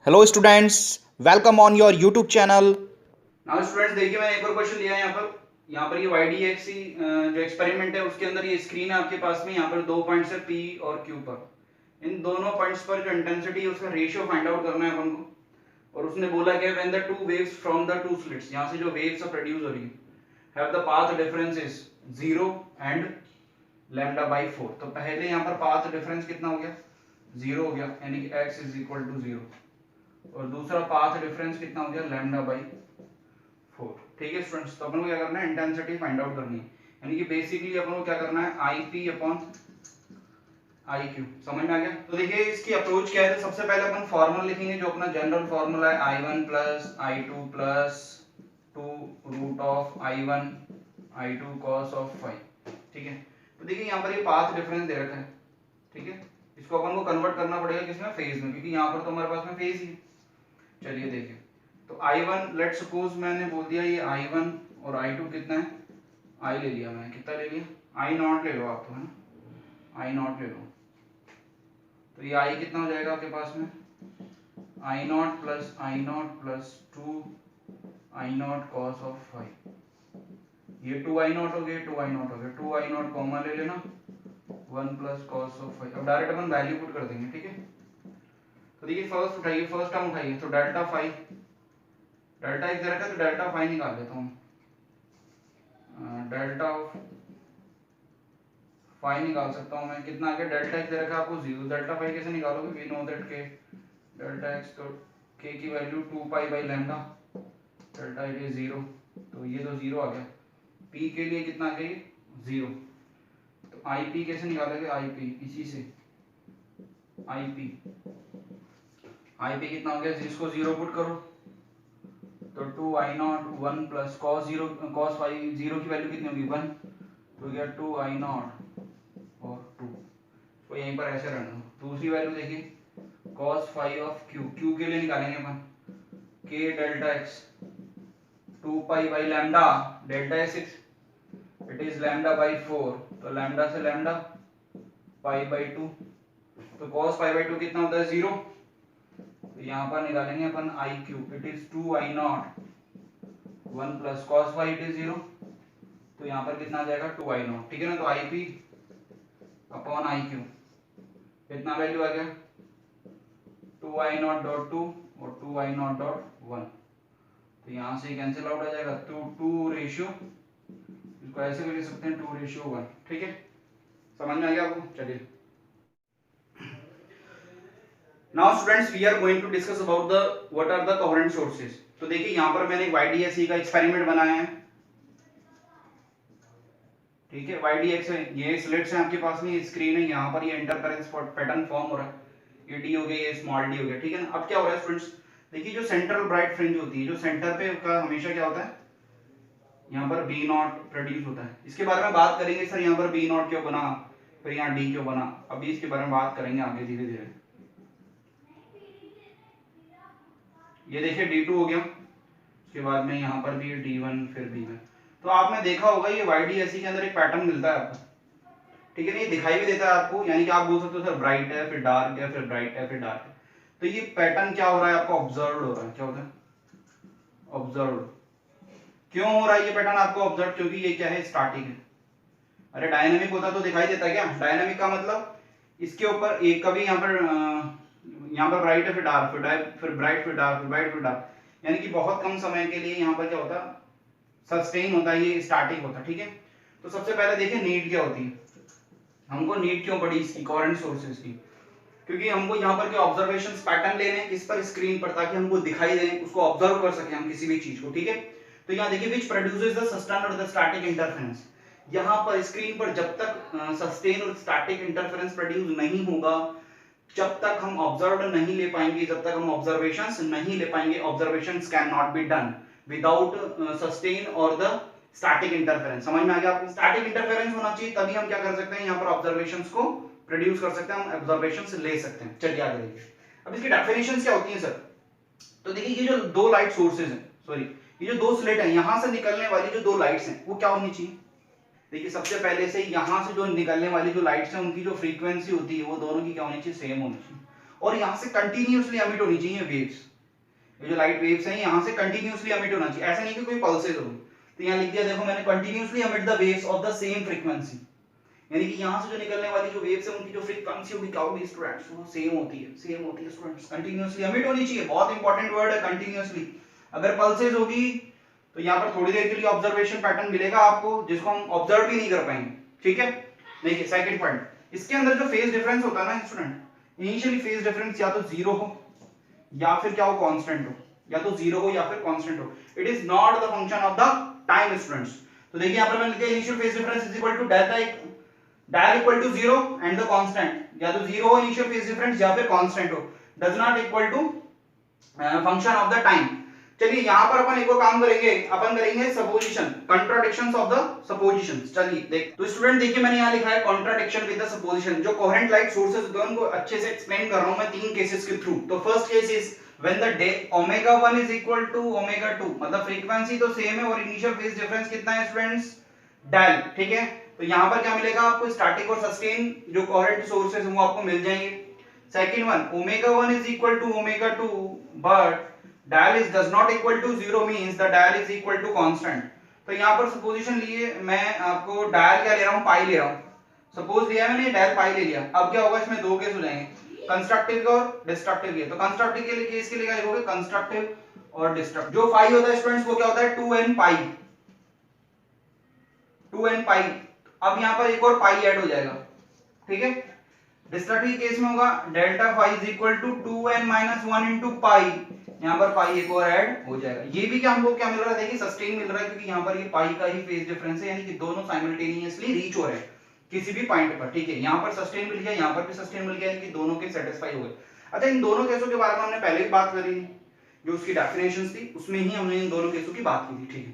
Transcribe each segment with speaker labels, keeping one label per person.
Speaker 1: Hello students, welcome on your YouTube channel.
Speaker 2: Now students देखिए मैंने एक और क्वेश्चन लिया है यहाँ पर ये YDXC जो एक्सपेरिमेंट है उसके अंदर ये स्क्रीन है आपके पास में। यहाँ पर 2 पॉइंट्स है P और Q पर। इन दोनों पॉइंट्स पर जो इंटेंसिटी है उसका रेशियो फाइंड आउट करना है अपन को। और उसने बोला कि when the two waves from the two slits, यहाँ से जो वेव्स प्रोड्यूस हो रही है, have the path difference is 0 and λ/4। तो पहले यहाँ पर पाथ डिफरेंस कितना हो गया, 0 हो गया, यानी कि x इज इक्वल टू 0। और दूसरा पाथ डिफरेंस कितना हो गया, λ/4। ठीक है स्टूडेंट्स, तो अपन को क्या करना है, इंटेंसिटी फाइंड आउट करनी है। यानी कि बेसिकली अपन को क्या करना है, IP अपॉन IQ। समझ में आ गया? तो देखिए इसकी अप्रोच क्या है। तो सबसे पहले अपन फॉर्मूला लिखेंगे जो अपना जनरल फॉर्मूला है, I1 plus I2 plus 2 root of I1 I2 cos of five. ठीक है, तो देखिए यहाँ पर ये पाथ डिफरेंस दे रखा है। ठीक है, इसको अपन को कन्वर्ट करना पड़ेगा किसमें, फेज में, क्योंकि यहाँ पर तो हमारे पास में फेज ही है। चलिए देखिए, तो I1 लेट सपोज मैंने बोल दिया ये I1 और I2 कितना है, I ले लिया मैंने, कितना ले लिया, I0 ले लो आप, तो है ना, I0 ले लो। तो ये I कितना हो जाएगा आपके पास में, I0 plus I0 plus 2 I0 cos of 5। ये 2I0 हो गया, 2I0 हो गया, 2I0 कॉमन ले लेना, 1 प्लस cos ऑफ 5। अब डायरेक्ट अपन वैल्यू पुट कर देंगे। ठीक है, तो देखिए फर्स्ट उठाइए, फर्स्ट टर्म उठाइए, तो डेल्टा 5, डेल्टा एक रखा तो डेल्टा 5 निकाल लेता हूँ। डेल्टा ऑफ 5 निकाल सकता हूँ मैं, कितना आ गया, डेल्टा एक्स दे रखा है आपको 0, डेल्टा 5 कैसे निकालोगे, वी नो दैट के डेल्टा एक्स, तो के की वैल्यू 2π/λ, डेल्टा इट इज 0, तो ये तो 0 आ गया। पी के लिए कितना आ गया, 0। तो आई पी कैसे निकालोगे, आई पी इसी से, आई पी कितना हो गया, इसको 0 पुट करो, तो 2I0 1 प्लस cos 0 cos 5 0 की वैल्यू कितनी होगी, 1, तो गया 2I0 और 2, तो यहीं पर ऐसे रहना दो। दूसरी वैल्यू देखिए, cos 5 ऑफ q, q के लिए निकालेंगे अपन, k delta x 2π/λ, delta x it is λ/4, तो लैम्डा से लैम्डा π/2, तो cos π/2 कितना होता है, 0। तो यहाँ पर निकालेंगे अपन IQ, it is 2I0 1 plus cos 5 it is 0, तो यहाँ पर कितना आ जाएगा, 2I0। ठीक है ना, तो IP अपॉन IQ कितना वैल्यू आ गया, 2I0.2 और 2I0.1, तो यहाँ से कैंसिल आउट आ जाएगा, तो 2 रेशियो, इसको ऐसे भी लिख सकते हैं 2:1। ठीक है, समझ में आ गया आपको? चलिए now students we are going to discuss about the what are the coherent sources. तो देखिए यहाँ पर मैंने एक YDSC का एक्सपेरिमेंट बनाया है। ठीक है, YDX है, ये स्लिट्स हैं आपके पास में, ये स्क्रीन है, यहाँ पर ये इंटरफेरेंस पैटर्न फॉर्म हो रहा है, ये D हो गया, ये स्मॉल d हो गया। ठीक है ना, अब क्या हो रहा है स्टूडेंट्स, देखिए जो सेंट्रल ब्राइट फ्रिंज होती है, जो सेंटर पे का हमेशा क्या होता है, यहाँ पर B0 प्रोड्यूस होता है। इसके बारे में बात करेंगे सर, यहाँ पर B0 क्यों बना, फिर यहाँ D क्यों बना, अभी इसके बारे में बात करेंगे आगे धीरे धीरे। ये देखिए D2 हो गया, उसके बाद में यहाँ पर भी D1, फिर B1। तो आपने देखा होगा ये YDSC के अंदर एक पैटर्न मिलता है आपको। ठीक है ना, ये दिखाई भी देता है आपको, यानी कि आप बोल सकते हो सर ब्राइट है, फिर डार्क है, फिर ब्राइट है, फिर डार्क है। तो ये पैटर्न क्या हो रहा है आपको, ऑब्जर्व हो रहा है। क्या होता है, ऑब्जर्व। क्यों हो रहा है ये पैटर्न आपको ऑब्जर्व, क्योंकि ये क्या है, स्टैटिक है। अरे डायनामिक होता तो दिखाई देता क्या, डायनामिक का मतलब इसके ऊपर एक कभी यहाँ पर ब्राइट है, फिर डार्क, फिर ब्राइट, फिर डार्क, फिर ब्राइट, फिर डार्क, यानी कि बहुत कम समय के लिए यहाँ पर क्या होता है, सस्टेन होता है, ये स्टैटिक होता है। ठीक है, तो सबसे पहले देखिए नीड क्या होती है, हमको नीड क्यों पड़ी इसकी, कोहेरेंट सोर्सेज की, क्योंकि हमको यहाँ पर क्या ऑब्जर्वेशंस पैटर्न लेने हैं, किस पर, स्क्रीन पर, ताकि हमको दिखाई दे, उसको ऑब्जर्व कर सके हम किसी भी चीज को। ठीक है, तो यहाँ देखिए विच प्रोड्यूसेस द सस्टेन और द स्टैटिक इंटरफेरेंस। यहाँ पर स्क्रीन पर जब तक सस्टेन और स्टैटिक इंटरफेरेंस प्रोड्यूस नहीं होगा, जब तक हम ऑब्जर्व नहीं ले पाएंगे, जब तक हम ऑब्जर्वेशंस नहीं ले पाएंगे, observations can not be done without sustain और द स्टैटिक इंटरफेरेंस। समझ में आ गया आपको? स्टैटिक इंटरफेरेंस होना चाहिए, तभी हम क्या कर सकते हैं, यहाँ पर ऑब्जर्वेशंस को प्रोड्यूस कर सकते हैं, हम ऑब्जर्वेशंस ले सकते हैं। चलिए आगे देखिए, अब इसकी डेफिनेशंस क्या होती हैं सर। तो देखिए ये जो दो लाइट सोर्सेज हैं, सॉरी ये जो दो स्लिट है, यहां से निकलने वाली जो दो लाइट्स हैं वो क्या होनी चाहिए। देखिए सबसे पहले से यहां से जो निकलने वाली जो लाइट्स हैं उनकी जो फ्रीक्वेंसी होती है वो दोनों की क्या होनी चाहिए, सेम होनी चाहिए। और यहाँ से कंटिन्यूअसली एमिट होनी चाहिए वेव्स। ये जो लाइट वेव्स हैं यहाँ से कंटिन्यूअसली एमिट होना चाहिए, ऐसा नहीं कि कोई पल्सेस होगी। तो यहाँ लिख दिया देखो मैंने, continuously emit the waves of the same frequency, यानी कि यहाँ से जो निकलने वाली जो वेव्स है उनकी जो फ्रीक्वेंसी होगी क्या होगी स्टूडेंट्स, वो सेम होती है स्टूडेंट्स, कंटिन्यूअसली एमिट होनी चाहिए। बहुत इंपॉर्टेंट वर्ड है कंटिन्यूअसली। अगर पल्सेस होगी तो यहाँ पर थोड़ी देर के लिए ऑब्जर्वेशन पैटर्न मिलेगा आपको, जिसको हम ऑब्जर्व भी नहीं कर पाएंगे, ठीक है। देखिए सेकंड पॉइंट, इसके अंदर जो फेज डिफरेंस होता है ना स्टूडेंट, इनिशियली फेज डिफरेंस या तो जीरो हो या फिर क्या हो, कांस्टेंट हो, या तो जीरो हो या फिर कांस्टेंट हो। It is not the function of the time students. तो देखिए यहाँ पर मैंने लिखा है initial phase difference is equal to delta dial equal to zero and the constant, या तो जीरो हो इनिशियल फेज डिफरेंस या फिर कांस्टेंट हो, does not equal to function of the time. चलिए यहाँ पर अपन एक और काम करेंगे, अपन करेंगे supposition, contradictions of the suppositions. चलिए देख, तो स्टूडेंट देखिए मैंने यहाँ लिखा है कॉन्ट्राडिक्शन विद द सपोजिशन। जो कोहेरेंट लाइट सोर्सेस होते हैं उनको अच्छे से एक्सप्लेन कर रहा हूं मैं तीन केसेस के थ्रू। तो first case is when the omega 1 is equal to omega 2, मतलब फ्रीक्वेंसी तो सेम है और इनिशियल फेज डिफरेंस कितना है स्टूडेंट्स, डेल, ठीक है। तो यहाँ पर क्या मिलेगा आपको, स्टैटिक और सस्टेन जो कोहेरेंट सोर्सेस हैं वो आपको मिल जाएंगे। Second one, omega 1 is equal to omega 2 but dial is does not equal to 0 means the dial is equal to constant। तो यहाँ पर सपोजिशन लिए मैं आपको डायल क्या ले रहा हूँ, पाई ले रहा हूँ। सपोज लिया मैंने डायल पाई ले लिया। अब क्या होगा, इसमें दो केस हो जाएंगे, कंस्ट्रक्टिव और डिस्ट्रक्टिव के। तो कंस्ट्रक्टिव के लिए केस के लिए क्या लिखोगे, कंस्ट्रक्टिव और डिस्ट्रक्टिव। जो पाई होता है स्टूडेंट्स वो क्या होता है, 2n पाई, 2n पाई। अब यहाँ पर एक और पाई ऐड हो जाएगा, ठीक है। डिस्ट्रक्टिव केस में होगा delta phi is equal to 2n minus 1 into pi, यहाँ पर पाई एक और ऐड हो जाएगा। ये भी क्या हमको क्या मिल रहा है, देखिए सस्टेन मिल रहा है, क्योंकि यहाँ पर ये पाई का ही फेज डिफरेंस है, यानी कि दोनों साइमल्टेनियसली रीच हो रहे हैं किसी भी पॉइंट पर, ठीक है। यहाँ पर सस्टेन मिल गया, यहाँ पर भी सस्टेन मिल गया, यानी कि दोनों के सेटिस्फाई हो गए। अच्छा, इन दोनों केसों के बारे में हमने पहले भी बात करी थी, जो उसकी डेफिनेशंस थी उसमें ही हमने इन दोनों केसों की बात की थी, ठीक है।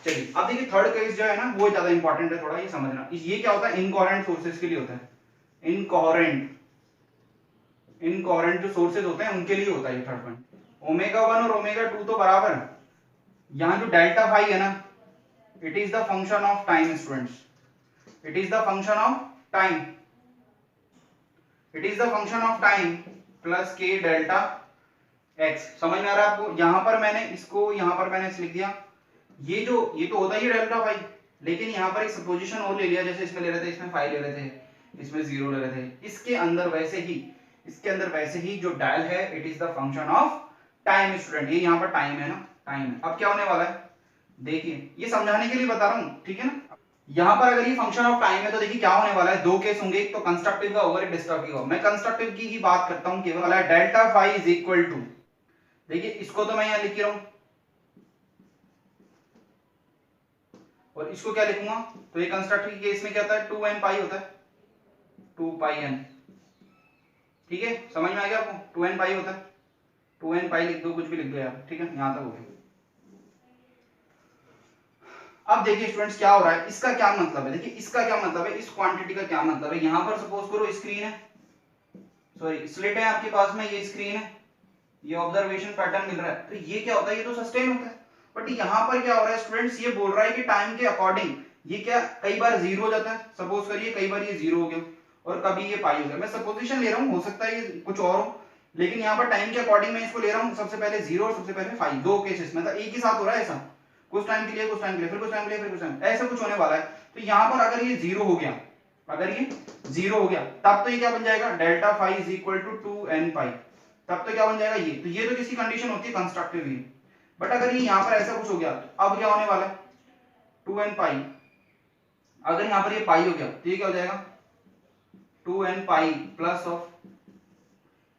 Speaker 2: चलिए अब देखिए थर्ड केस जो है ना वो ज्यादा इंपॉर्टेंट है, थोड़ा ये समझना। ये क्या होता है, इनकोहेरेंट सोर्सेज के लिए होता है। इनकोहेरेंट जो सोर्सेज होते हैं उनके लिए होता है ये थर्ड पॉइंट। ओमेगा 1 और ओमेगा 2 तो बराबर, यहां जो डेल्टा फाई है ना, it is the function of time students, it is the function of time, it is the function of time plus के डेल्टा एक्स। समझ में आ रहा है आपको? यहां पर मैंने इसको यहां पर मैंने लिख दिया, ये तो होता ही डेल्टा फाई, लेकिन यहां पर एक सपोजिशन और ले लिया, जैसे इसमें ले रहे थे, इसमें फाई ले रहे थे, इसमें जीरो ले रहे थे। इसके अंदर वैसे ही जो डायल है it is the function of time student. ये यहाँ पर टाइम है ना, टाइम है। अब क्या होने वाला है, देखिए ये समझाने के लिए बता रहा हूं, ठीक है ना। यहाँ पर अगर ये फंक्शन ऑफ टाइम है तो देखिए क्या होने वाला है, दो केस होंगे, एक तो कंस्ट्रक्टिव का होगा, एक डिस्ट्रक्टिव का। मैं कंस्ट्रक्टिव की ही बात करता हूं केवल। Delta phi is equal to, देखिए इसको तो मैं यहाँ लिख रहा हूं और इसको क्या लिखूंगा, तो ये कंस्ट्रक्टिव केस में क्या होता है, 2n पाई होता है, 2 पाई n, ठीक है। समझ में आ गया आपको, 2n पाई होता है, 2n पाई लिख दो, कुछ भी लिख दो यार, ठीक है। यहां तक हो गया। अब देखिए स्टूडेंट्स क्या हो रहा है, इसका क्या मतलब है, देखिए इसका क्या मतलब है, इस क्वांटिटी का क्या मतलब है। यहां पर सपोज करो स्क्रीन है, सॉरी स्लिट है आपके पास में, ये स्क्रीन है, ये ऑब्जर्वेशन पैटर्न मिल रहा है, तो ये क्या होता है, ये तो सस्टेन होता है। बट यहाँ पर क्या हो रहा है स्टूडेंट्स, ये बोल रहा है कि टाइम के अकॉर्डिंग ये क्या कई बार जीरो हो जाता है। सपोज करिए कई बार ये जीरो हो गया और कभी ये पाई हो गया। मैं सपोजिशन ले रहा हूँ, हो सकता है ये कुछ और हो, लेकिन यहाँ पर टाइम के अकॉर्डिंग मैं इसको ले रहा हूँ, सबसे पहले जीरो और सबसे पहले फाइव, दो केसेस में, मतलब एक ही साथ हो रहा है ऐसा, कुछ टाइम के लिए, कुछ टाइम के लिए, फिर कुछ टाइम के लिए, फिर कुछ टाइम, ऐसा कुछ होने वाला है। तो यहाँ पर अगर ये जीरो हो गया, अगर ये जीरो हो गया, तब तो ये क्या बन जाएगा, delta phi is equal to 2n pi, तब तो क्या बन जाएगा ये। तो ये तो किसी कंडीशन होती है कंस्ट्रक्टिव ही। बट अगर ये यहाँ पर ऐसा कुछ हो गया, तो अब क्या होने वाला है, 2n पाई, अगर यहाँ पर ये पाई हो गया तो ये क्या हो जाएगा, 2n पाई प्लस ऑफ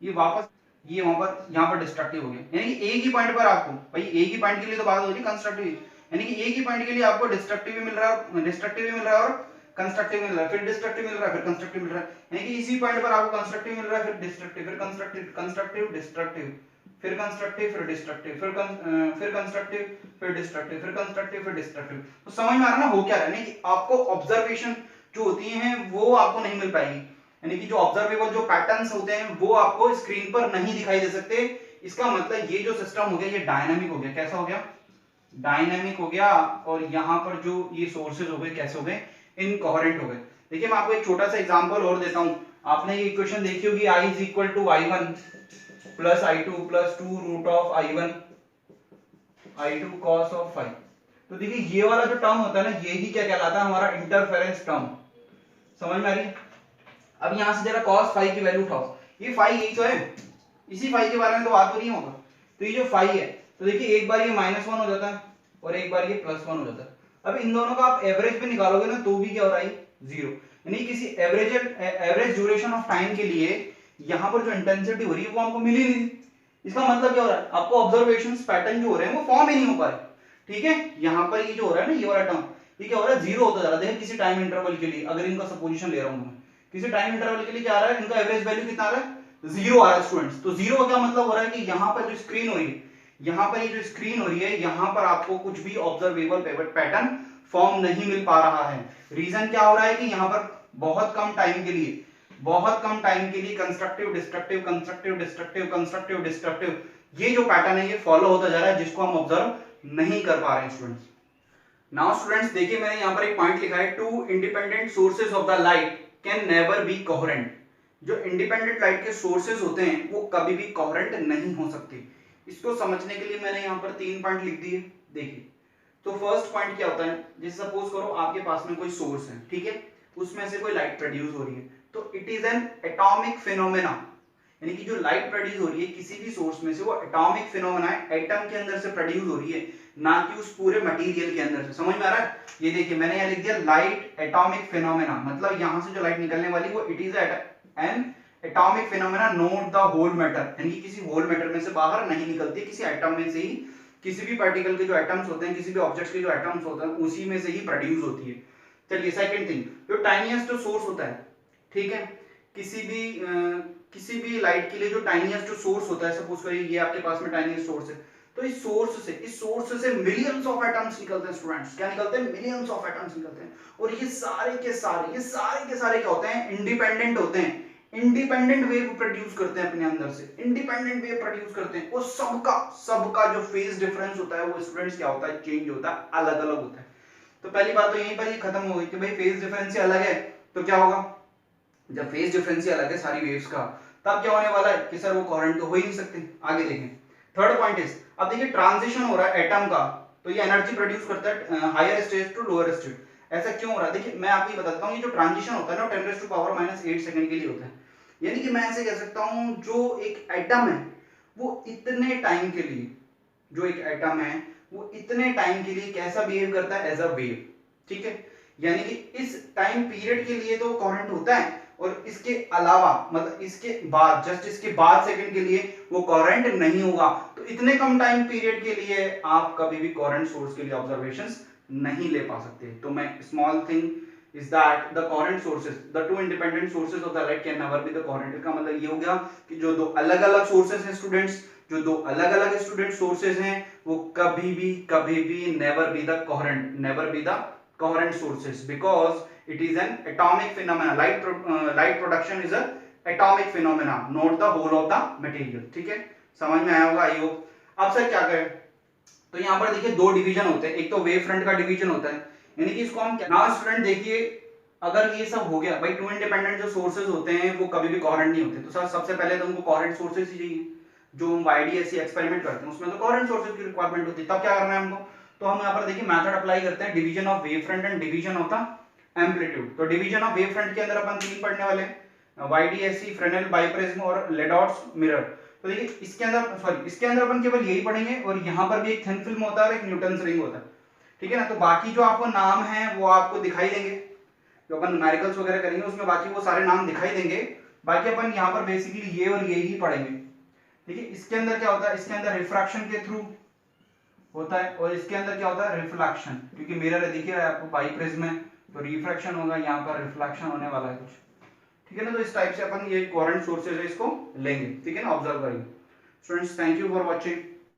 Speaker 2: ये वापस ये वहां पर यहाँ पर डिस्ट्रक्टिव हो गया। यानी कि एक ही पॉइंट पर आपको, भाई एक ही पॉइंट के लिए तो बात हो रही है कंस्ट्रक्टिव, यानी कि एक ही पॉइंट के लिए आपको डिस्ट्रक्टिव भी मिल रहा है, डिस्ट्रक्टिव भी मिल रहा है और कंस्ट्रक्टिव मिल रहा है, फिर डिस्ट्रक्टिव मिल रहा है, फिर कंस्ट्रक्टिव मिल रहा है। यानी कि इसी पॉइंट पर आपको कंस्ट्रक्टिव मिल रहा है, फिर डिस्ट्रक्टिव, फिर कंस्ट्रक्टिव, कंस्ट्रक्टिव डिस्ट्रक्टिव, फिर कंस्ट्रक्टिव, फिर डिस्ट्रक्टिव, फिर कंस्ट्रक्टिव, फिर डिस्ट्रक्टिव, फिर कंस्ट्रक्टिव, फिर डिस्ट्रक्टिव। तो समझ में आ रहा ना हो क्या रहा है, यानी कि आपको ऑब्जर्वेशन जो होती है वो आपको नहीं मिल पाएगी, यानी कि जो ऑब्जर्वेबल जो पैटर्न्स होते हैं वो आपको स्क्रीन पर नहीं दिखाई दे सकते। इसका मतलब ये जो सिस्टम हो गया ये डायनामिक हो गया। कैसा हो गया, डायनामिक हो गया। और यहाँ पर जो ये सोर्सेज हो गए कैसे हो गए, इनकोहेरेंट हो गए। देखिए मैं आपको एक छोटा सा एग्जांपल और देता हूं। आपने ये इक्वेशन देखी होगी i is equal to i1 plus i2 plus 2 root of i1 i2 cos of phi. तो देखिए ये वाला जो टर्म होता है ना, यही क्या कहलाता है, हमारा इंटरफेरेंस टर्म। समझ में आ रही है? अब यहां से जरा cos फाई की वैल्यू उठाओ। ये फाई यही तो है, इसी फाई के बारे में तो बात हो रही होगा। तो ये जो फाई है, तो देखिए एक बार ये -1 हो जाता है और एक बार ये +1 हो जाता है। अब इन दोनों का आप एवरेज पे निकालोगे ना, तो भी क्या हो रहा है, 0। यानी किसी एवरेज ड्यूरेशन ऑफ टाइम के लिए यहां पर जो इंटेंसिटी हो रही है वो हमको मिल ही नहीं। इसका मतलब क्या हो रहा है, आपको ऑब्जर्वेशंस पैटर्न जो हो रहे हैं वो फॉर्म ही नहीं हो पा रहे। ठीक है, यहां पर ये जो हो रहा है ना, ये वाला टर्म, ये क्या हो रहा है, 0 होता जा रहा है। देखिए किसी टाइम इंटरवल के लिए, अगर इनका सपोजिशन ले रहा हूं मैं, किसी टाइम इंटरवल के लिए क्या आ रहा है, इनका एवरेज वैल्यू कितना आ रहा है, 0 आ रहा है स्टूडेंट्स। तो 0 का क्या मतलब हो रहा है कि यहां पर जो स्क्रीन हो रही है, यहां पर ये जो स्क्रीन हो रही है, यहां पर आपको कुछ भी ऑब्जर्वेबल पैटर्न फॉर्म नहीं मिल पा रहा है। रीजन क्या हो रहा है कि यहां पर बहुत कम टाइम के लिए constructive destructive constructive destructive constructive destructive, ये जो पैटर्न है ये फॉलो होता जा रहा है, जिसको हम ऑब्जर्व नहीं कर पा रहे हैं स्टूडेंट्स। नाउ स्टूडेंट्स देखिए मैंने यहां पर एक पॉइंट लिखा है, two independent sources of the light can never be coherent. जो इंडिपेंडेंट लाइट के सोर्सेज होते हैं वो कभी भी कोहेरेंट नहीं हो सकते। इसको समझने के लिए मैंने यहां पर 3 पॉइंट लिख दिए। देखिए तो फर्स्ट पॉइंट क्या होता है, जैसे सपोज करो आपके पास में कोई सोर्स है, ठीक है, उसमें से कोई लाइट प्रोड्यूस हो रही है, तो it is an atomic phenomena. यानी कि जो लाइट प्रोड्यूस हो रही है किसी भी सोर्स में से, वो एटॉमिक फिनोमेना है, एटम के अंदर से प्रोड्यूस हो रही है, ना कि उस पूरे मटेरियल के अंदर से। समझ में आ रहा है? ये देखिए मैंने यहां लिख दिया लाइट एटॉमिक फिनोमेना, मतलब यहां से जो लाइट निकलने वाली वो it is an atomic phenomena, not the whole matter. यानी कि किसी होल मैटर में से बाहर नहीं निकलती, किसी एटम में से ही, किसी भी पार्टिकल के जो एटम्स होते हैं, किसी भी ऑब्जेक्ट्स के जो एटम्स होते हैं, उसी में से ही प्रोड्यूस होती है। चलिए सेकंड थिंग, जो टाइनीएस्ट जो सोर्स होता है, ठीक है, किसी भी लाइट के लिए जो टाइनीएस्ट जो सोर्स होता है, सपोज करिए ये आपके पास में टाइनीएस्ट सोर्स है, तो इस सोर्स से मिलियंस ऑफ एटम्स निकलते हैं स्टूडेंट्स। क्या निकलते हैं? मिलियंस ऑफ एटम्स निकलते हैं। और ये सारे के सारे क्या होते हैं, इंडिपेंडेंट होते हैं, इंडिपेंडेंट वेव प्रोड्यूस करते हैं अपने अंदर से, इंडिपेंडेंट वेव प्रोड्यूस करते हैं। और सबका जो फेज डिफरेंस होता है वो स्टूडेंट्स क्या होता है, चेंज होता है, अलग अलग होता है। तो पहली बात तो यहीं पर ही खत्म हो गई कि भाई फेज डिफरेंस ही अलग है, तो क्या होगा, जब फेज डिफरेंस ही अलग है सारी वेव्स का, तब क्या होने वाला है कि सर वो कोहेरेंट तो हो ही नहीं सकते। आगे देखें, थर्ड पॉइंट इज, अब देखिए ट्रांजिशन हो रहा है एटम का, तो ये एनर्जी प्रोड्यूस करता है higher state to lower state. ऐसा क्यों हो रहा है? देखिए मैं आपको ये बताता हूँ, ये जो ट्रांजिशन होता है ना 10⁻⁻8 सेकंड के लिए होता है। यानी कि मैं ऐसे कह सकता हूँ, जो एक एटम है वो इतने टाइम के लिए, जो एक एटम है वो इतने टाइम के लिए कैसा बिहेव करता है, एज अ वेव। ठीक है, यानी कि इस टाइम पीरियड के लिए तो कोहेरेंट होता है, और इसके अलावा मतलब इसके बाद, जस्ट इसके बाद सेकंड के लिए वो कोहेरेंट नहीं होगा। तो इतने कम टाइम पीरियड के लिए आप कभी भी कोहेरेंट सोर्स के लिए ऑब्जर्वेशंस नहीं ले पा सकते। तो मैं small thing is that the coherent sources, the two independent sources of the light can never be the coherent। का मतलब ये हो गया कि जो दो अलग अलग सोर्सेस हैं स्टूडेंट्स, जो दो अलग अलग स्टूडेंट सोर्सेस हैं, वो कभी भी never be the coherent sources, because it is an atomic phenomena। light production is a atomic phenomena, not the whole of the material। ठीक है, समझ में आया होगा आई होप। अब सर क्या करें, तो यहाँ पर देखिए दो डिवीजन होते हैं, एक तो वेव फ्रंट का डिवीजन होता है, यानी कि इसको हम क्या, नाउ स्टूडेंट देखिए अगर ये सब हो गया भाई, टू इंडिपेंडेंट जो सोर्सेज होते हैं वो कभी भी कोहेरेंट नहीं होते। तो सर सबसे पहले तो उनको कोहेरेंट सोर्सेज ही चाहिए। जो हम YDSC एक्सपेरिमेंट करते हैं उसमें तो कोहेरेंट सोर्सेज की रिक्वायरमेंट होती है। तब क्या करना है हमको, तो हम यहाँ पर देखिए मेथड अप्लाई करते हैं, division of wave front end division of the amplitude. तो डिवीजन ऑफ वेव फ्रंट के अंदर अपन 3 पढ़ने वाले हैं, YDSC, फ्रेनेल, बाइप्रिज्म और लेडॉट्स मिरर। तो देखिए इसके अंदर अपन केवल यही पढ़ेंगे, और यहाँ पर भी एक थिन फिल्म होता है और एक न्यूटन्स रिंग होता है। ठीक है ना, तो बाकी जो आपको नाम है वो आपको दिखाई देंगे, जो अपन न्यूमेरिकल्स वगैरह करेंगे उसमें बाकी वो सारे नाम दिखाई देंगे। बाकी अपन यहाँ पर बेसिकली ये और ये ही पढ़ेंगे। देखिए इसके अंदर क्या होता है, इसके अंदर रिफ्रैक्शन के थ्रू होता है, और इसके अंदर क्या होता है, रिफ्लेक्शन, क्योंकि मिरर दिख रहा है आपको, बाइप्रिज्म है तो रिफ्रैक्शन होगा, यहाँ पर रिफ्लेक्शन होने वाला है कुछ। ठीक है ना, तो इस टाइप से अपन ये कोहेरेंट सोर्सेज है इसको लेंगे। ठीक है ना, ऑब्जर्व करेंगे students. Thank you for watching.